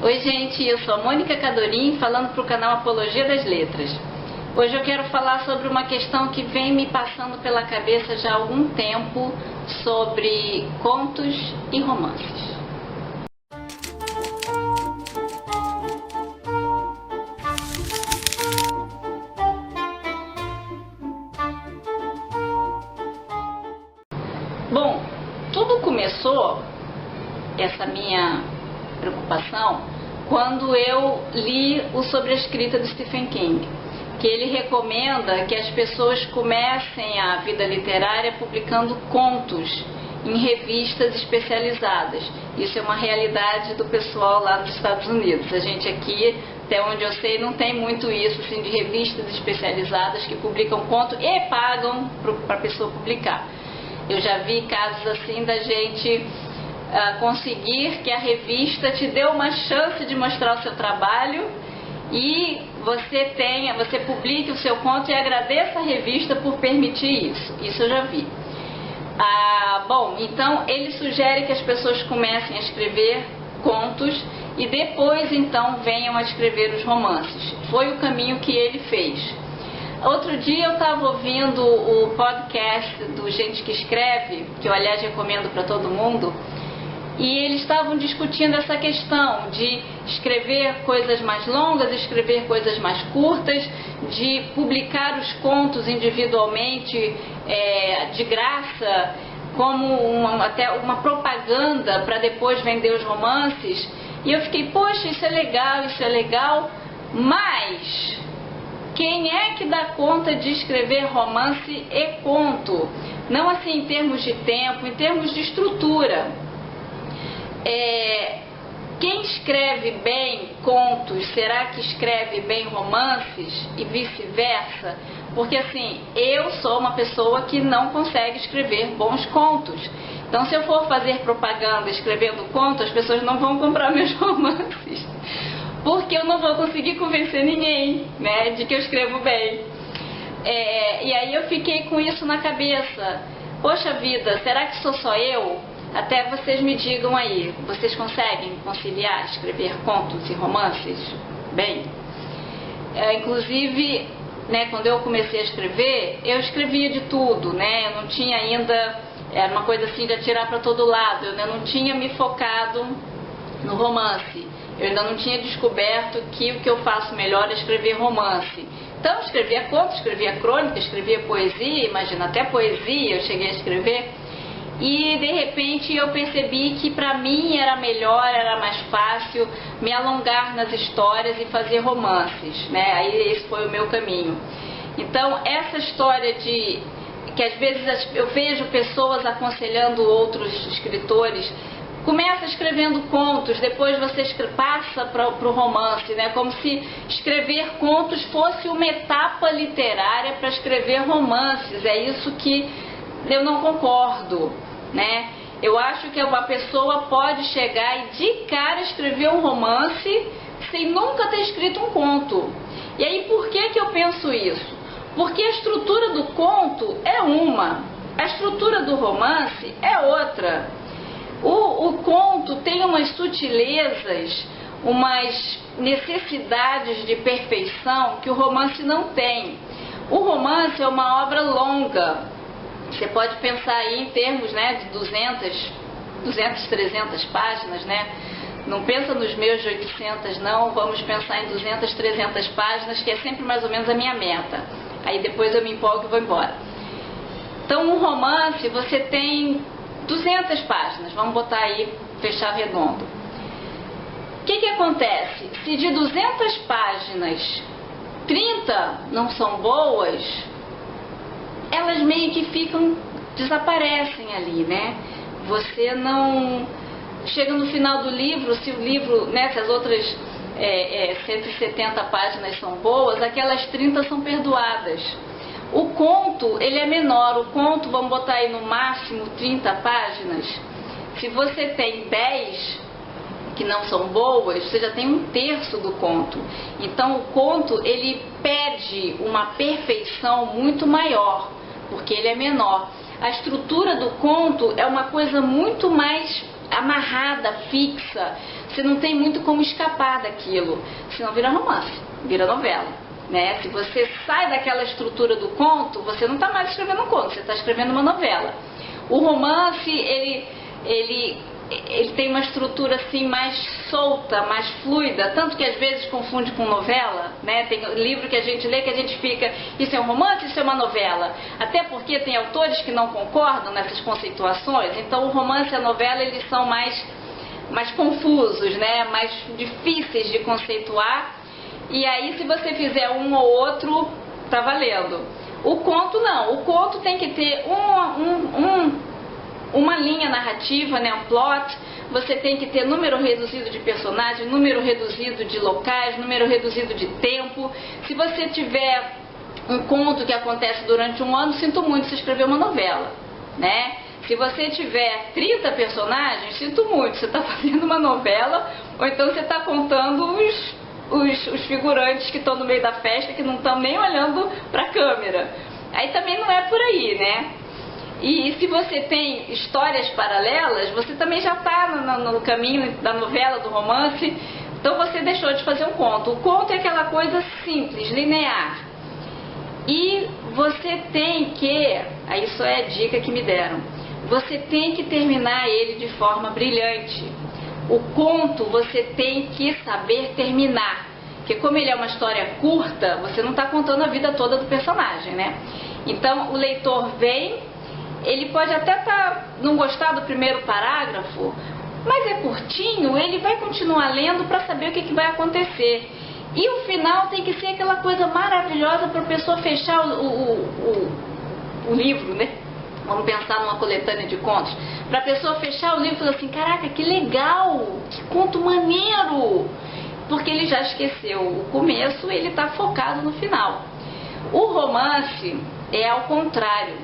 Oi gente, eu sou a Mônica Cadorim, falando para o canal Apologia das Letras. Hoje eu quero falar sobre uma questão que vem me passando pela cabeça já há algum tempo, sobre contos e romances. Bom, tudo começou, essa minha preocupação, quando eu li o Sobre a Escrita do Stephen King, que ele recomenda que as pessoas comecem a vida literária publicando contos em revistas especializadas. Isso é uma realidade do pessoal lá nos Estados Unidos. A gente aqui, até onde eu sei, não tem muito isso, assim, de revistas especializadas que publicam conto e pagam para a pessoa publicar. Eu já vi casos assim da gente conseguir que a revista te dê uma chance de mostrar o seu trabalho e você publique o seu conto e agradeça a revista por permitir isso. Isso eu já vi. Bom, então ele sugere que as pessoas comecem a escrever contos e depois então venham a escrever os romances. Foi o caminho que ele fez. Outro dia eu estava ouvindo o podcast do Gente que Escreve, que eu aliás recomendo para todo mundo, e eles estavam discutindo essa questão de escrever coisas mais longas, escrever coisas mais curtas, de publicar os contos individualmente de graça, como até uma propaganda para depois vender os romances. E eu fiquei, poxa, isso é legal, mas quem é que dá conta de escrever romance e conto? Não assim em termos de tempo, em termos de estrutura. Quem escreve bem contos, será que escreve bem romances e vice-versa? Porque assim, eu sou uma pessoa que não consegue escrever bons contos. Então se eu for fazer propaganda escrevendo contos, as pessoas não vão comprar meus romances. Porque eu não vou conseguir convencer ninguém, né, de que eu escrevo bem. E aí eu fiquei com isso na cabeça. Poxa vida, será que sou só eu? Até vocês me digam aí, vocês conseguem conciliar escrever contos e romances bem? Inclusive, né, quando eu comecei a escrever, eu escrevia de tudo, né? Eu não tinha ainda, era uma coisa assim de atirar para todo lado, eu ainda não tinha me focado no romance. Eu ainda não tinha descoberto que o que eu faço melhor é escrever romance. Então eu escrevia contos, escrevia crônica, escrevia poesia, imagina, até poesia eu cheguei a escrever. E de repente eu percebi que para mim era melhor, era mais fácil me alongar nas histórias e fazer romances, né? Aí esse foi o meu caminho. Então essa história de que às vezes eu vejo pessoas aconselhando outros escritores, começa escrevendo contos, depois você passa para o romance, né? Como se escrever contos fosse uma etapa literária para escrever romances. É isso que eu não concordo, né? Eu acho que uma pessoa pode chegar e de cara escrever um romance sem nunca ter escrito um conto. E aí por que eu penso isso? Porque a estrutura do conto é uma, a estrutura do romance é outra. O conto tem umas sutilezas, umas necessidades de perfeição que o romance não tem. O romance é uma obra longa. Você pode pensar aí em termos, né, de 200, 300 páginas, né? Não pensa nos meus de 800, não. Vamos pensar em 200, 300 páginas, que é sempre mais ou menos a minha meta. Aí depois eu me empolgo e vou embora. Então, um romance, você tem 200 páginas, vamos botar aí, fechar redondo. O que acontece? Se de 200 páginas, 30 não são boas, elas meio que desaparecem ali, né? Você não... Chega no final do livro, se o livro, né, se as outras 170 páginas são boas, aquelas 30 são perdoadas. O conto, ele é menor. O conto, vamos botar aí no máximo 30 páginas. Se você tem 10 que não são boas, você já tem 1/3 do conto. Então o conto, ele pede uma perfeição muito maior, porque ele é menor. A estrutura do conto é uma coisa muito mais amarrada, fixa. você não tem muito como escapar daquilo, senão vira romance, vira novela, né? Se você sai daquela estrutura do conto, você não está mais escrevendo um conto, você está escrevendo uma novela. O romance, ele tem uma estrutura assim mais solta, mais fluida, tanto que às vezes confunde com novela, né? Tem livro que a gente lê que a gente fica, isso é um romance, isso é uma novela. Até porque tem autores que não concordam nessas conceituações, então o romance e a novela, eles são mais confusos, né? Mais difíceis de conceituar. E aí, se você fizer um ou outro, tá valendo. O conto não, o conto tem que ter uma linha narrativa, né, um plot. Você tem que ter número reduzido de personagens, número reduzido de locais, número reduzido de tempo. Se você tiver um conto que acontece durante um ano, sinto muito, você escreveu uma novela, né? Se você tiver 30 personagens, sinto muito, você está fazendo uma novela, ou então você está contando os figurantes que estão no meio da festa, que não estão nem olhando para a câmera. Aí também não é por aí, né? E se você tem histórias paralelas, você também já está no caminho da novela, do romance, então você deixou de fazer um conto. O conto é aquela coisa simples, linear. E você tem que, aí isso é a dica que me deram, você tem que terminar ele de forma brilhante. O conto você tem que saber terminar, porque como ele é uma história curta, você não está contando a vida toda do personagem, né? Então o leitor vem, ele pode até não gostar do primeiro parágrafo, mas é curtinho, ele vai continuar lendo para saber o que vai acontecer. E o final tem que ser aquela coisa maravilhosa para a pessoa fechar o livro, né? Vamos pensar numa coletânea de contos. Para a pessoa fechar o livro e falar assim, caraca, que legal, que conto maneiro. Porque ele já esqueceu o começo, ele está focado no final. O romance é ao contrário.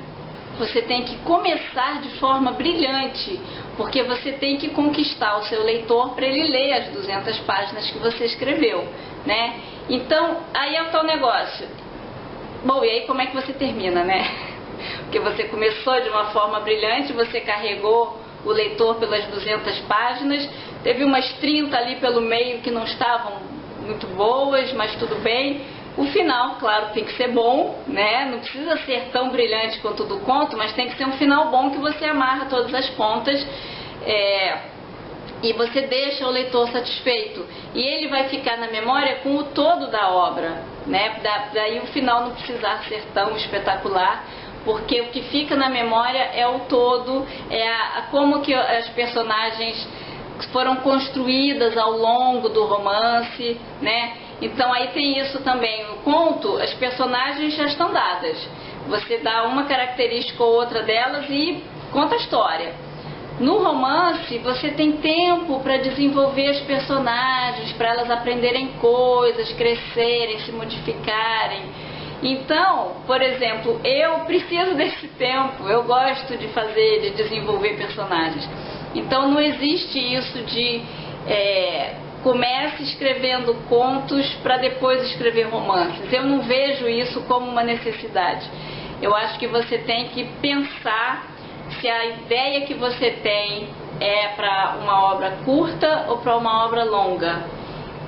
Você tem que começar de forma brilhante, porque você tem que conquistar o seu leitor para ele ler as 200 páginas que você escreveu, né? Então, aí é o tal negócio. Bom, e aí como é que você termina, né? Porque você começou de uma forma brilhante, você carregou o leitor pelas 200 páginas, teve umas 30 ali pelo meio que não estavam muito boas, mas tudo bem. O final, claro, tem que ser bom, né? Não precisa ser tão brilhante quanto o do conto, mas tem que ser um final bom que você amarra todas as pontas e você deixa o leitor satisfeito. E ele vai ficar na memória com o todo da obra, né? Daí o final não precisar ser tão espetacular, porque o que fica na memória é o todo, como que as personagens foram construídas ao longo do romance, né? Então aí tem isso também. No conto, as personagens já estão dadas. Você dá uma característica ou outra delas e conta a história. No romance, você tem tempo para desenvolver as personagens, para elas aprenderem coisas, crescerem, se modificarem. Então, por exemplo, eu preciso desse tempo, eu gosto de desenvolver personagens. Então não existe isso de comece escrevendo contos para depois escrever romances. Eu não vejo isso como uma necessidade. Eu acho que você tem que pensar se a ideia que você tem é para uma obra curta ou para uma obra longa.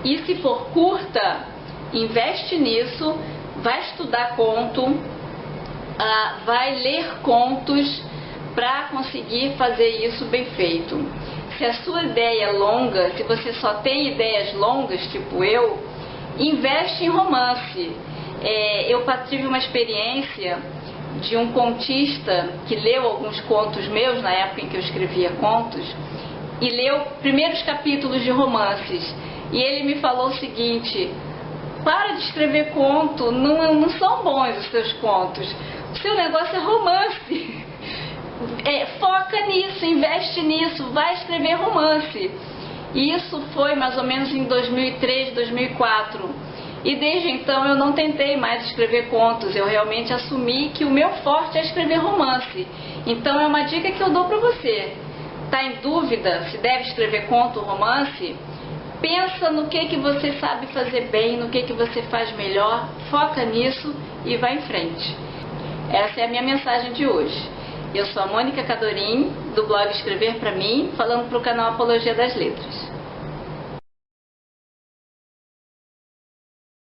E se for curta, investe nisso, vai estudar conto, vai ler contos para conseguir fazer isso bem feito. Se a sua ideia é longa, se você só tem ideias longas, tipo eu, investe em romance. Eu tive uma experiência de um contista que leu alguns contos meus, na época em que eu escrevia contos, e leu primeiros capítulos de romances. E ele me falou o seguinte: para de escrever conto, não são bons os seus contos, o seu negócio é romance. Foca nisso, investe nisso, vai escrever romance. E isso foi mais ou menos em 2003, 2004. E desde então eu não tentei mais escrever contos, eu realmente assumi que o meu forte é escrever romance. Então é uma dica que eu dou para você. Está em dúvida se deve escrever conto ou romance? Pensa no que você sabe fazer bem, no que você faz melhor, foca nisso e vai em frente. Essa é a minha mensagem de hoje. Eu sou a Mônica Cadorim, do blog Escrever Pra Mim, falando para o canal Apologia das Letras.